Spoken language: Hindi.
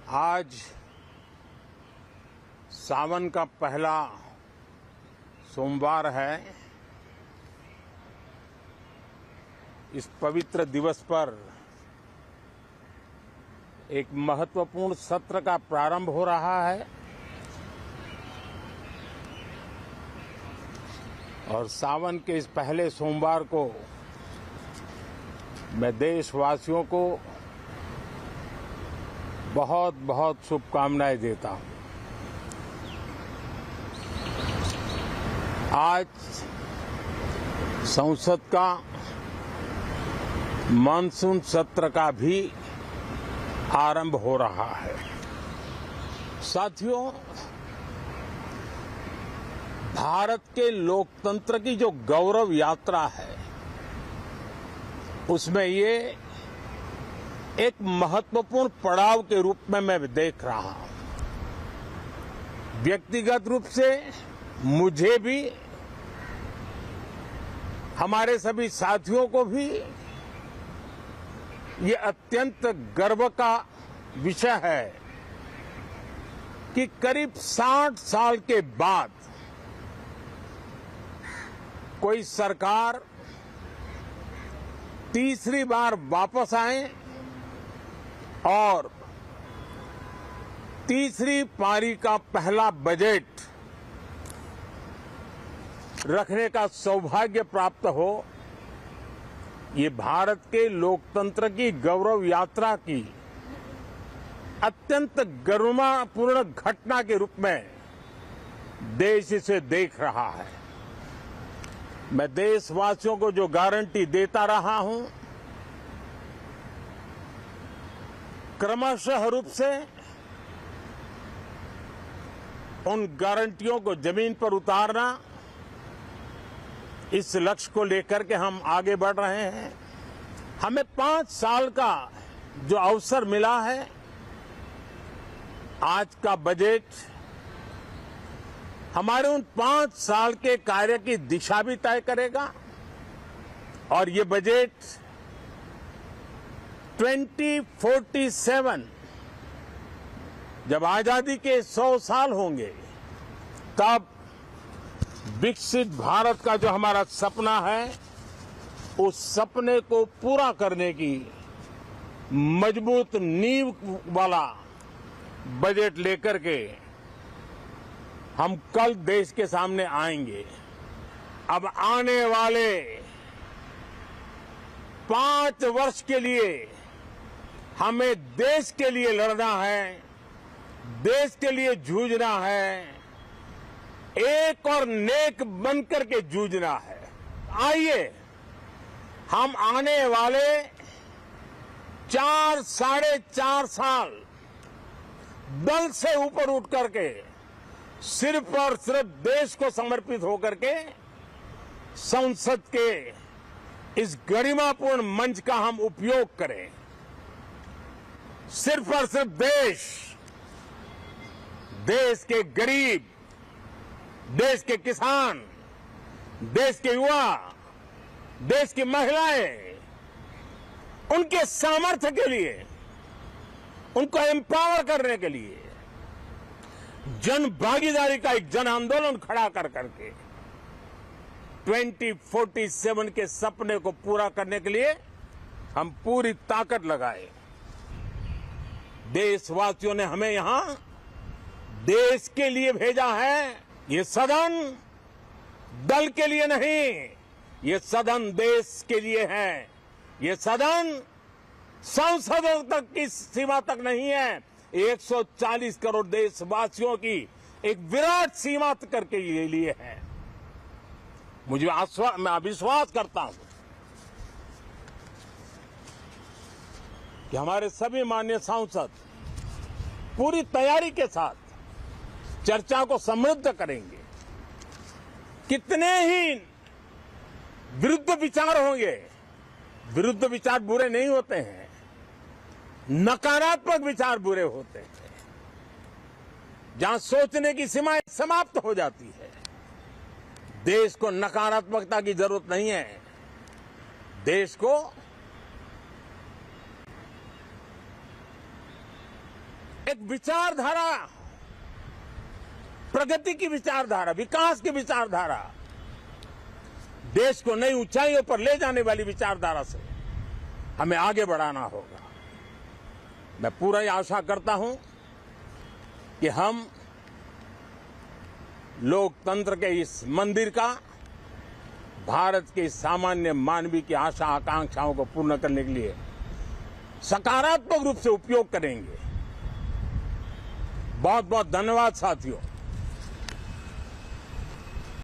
आज सावन का पहला सोमवार है। इस पवित्र दिवस पर एक महत्वपूर्ण सत्र का प्रारंभ हो रहा है और सावन के इस पहले सोमवार को मैं देशवासियों को बहुत बहुत शुभकामनाएं देता हूं। आज संसद का मानसून सत्र का भी आरंभ हो रहा है। साथियों, भारत के लोकतंत्र की जो गौरव यात्रा है उसमें ये एक महत्वपूर्ण पड़ाव के रूप में मैं देख रहा हूं। व्यक्तिगत रूप से मुझे भी, हमारे सभी साथियों को भी ये अत्यंत गर्व का विषय है कि करीब 60 साल के बाद कोई सरकार तीसरी बार वापस आए और तीसरी पारी का पहला बजट रखने का सौभाग्य प्राप्त हो। ये भारत के लोकतंत्र की गौरव यात्रा की अत्यंत गरिमापूर्ण घटना के रूप में देश इसे देख रहा है। मैं देशवासियों को जो गारंटी देता रहा हूं, क्रमशः रूप से उन गारंटियों को जमीन पर उतारना, इस लक्ष्य को लेकर के हम आगे बढ़ रहे हैं। हमें 5 साल का जो अवसर मिला है, आज का बजट हमारे उन 5 साल के कार्य की दिशा भी तय करेगा और ये बजट 2047 जब आजादी के 100 साल होंगे तब विकसित भारत का जो हमारा सपना है, उस सपने को पूरा करने की मजबूत नींव वाला बजट लेकर के हम कल देश के सामने आएंगे। अब आने वाले 5 वर्ष के लिए हमें देश के लिए लड़ना है, देश के लिए जूझना है, एक और नेक बनकर के जूझना है। आइए हम आने वाले 4 साढ़े 4 साल दल से ऊपर उठ करके सिर्फ और सिर्फ देश को समर्पित होकर के संसद के इस गरिमापूर्ण मंच का हम उपयोग करें। सिर्फ और सिर्फ देश के गरीब, देश के किसान, देश के युवा, देश की महिलाएं, उनके सामर्थ्य के लिए, उनको एम्पावर करने के लिए जन भागीदारी का एक जन आंदोलन खड़ा कर करके 2047 के सपने को पूरा करने के लिए हम पूरी ताकत लगाए। देशवासियों ने हमें यहां देश के लिए भेजा है। ये सदन दल के लिए नहीं, ये सदन देश के लिए है। ये सदन संसदों तक की सीमा तक नहीं है, 140 करोड़ देशवासियों की एक विराट सीमा करके ये लिए है। मैं विश्वास करता हूं कि हमारे सभी माननीय सांसद पूरी तैयारी के साथ चर्चा को समृद्ध करेंगे। कितने ही विरुद्ध विचार होंगे, विरुद्ध विचार बुरे नहीं होते हैं, नकारात्मक विचार बुरे होते हैं। जहां सोचने की सीमाएं समाप्त हो जाती है, देश को नकारात्मकता की जरूरत नहीं है। देश को एक विचारधारा, प्रगति की विचारधारा, विकास की विचारधारा, देश को नई ऊंचाइयों पर ले जाने वाली विचारधारा से हमें आगे बढ़ाना होगा। मैं पूरा ही आशा करता हूं कि हम लोकतंत्र के इस मंदिर का भारत के सामान्य मानवीय की आशा आकांक्षाओं को पूर्ण करने के लिए सकारात्मक रूप से उपयोग करेंगे। बहुत बहुत धन्यवाद साथियों।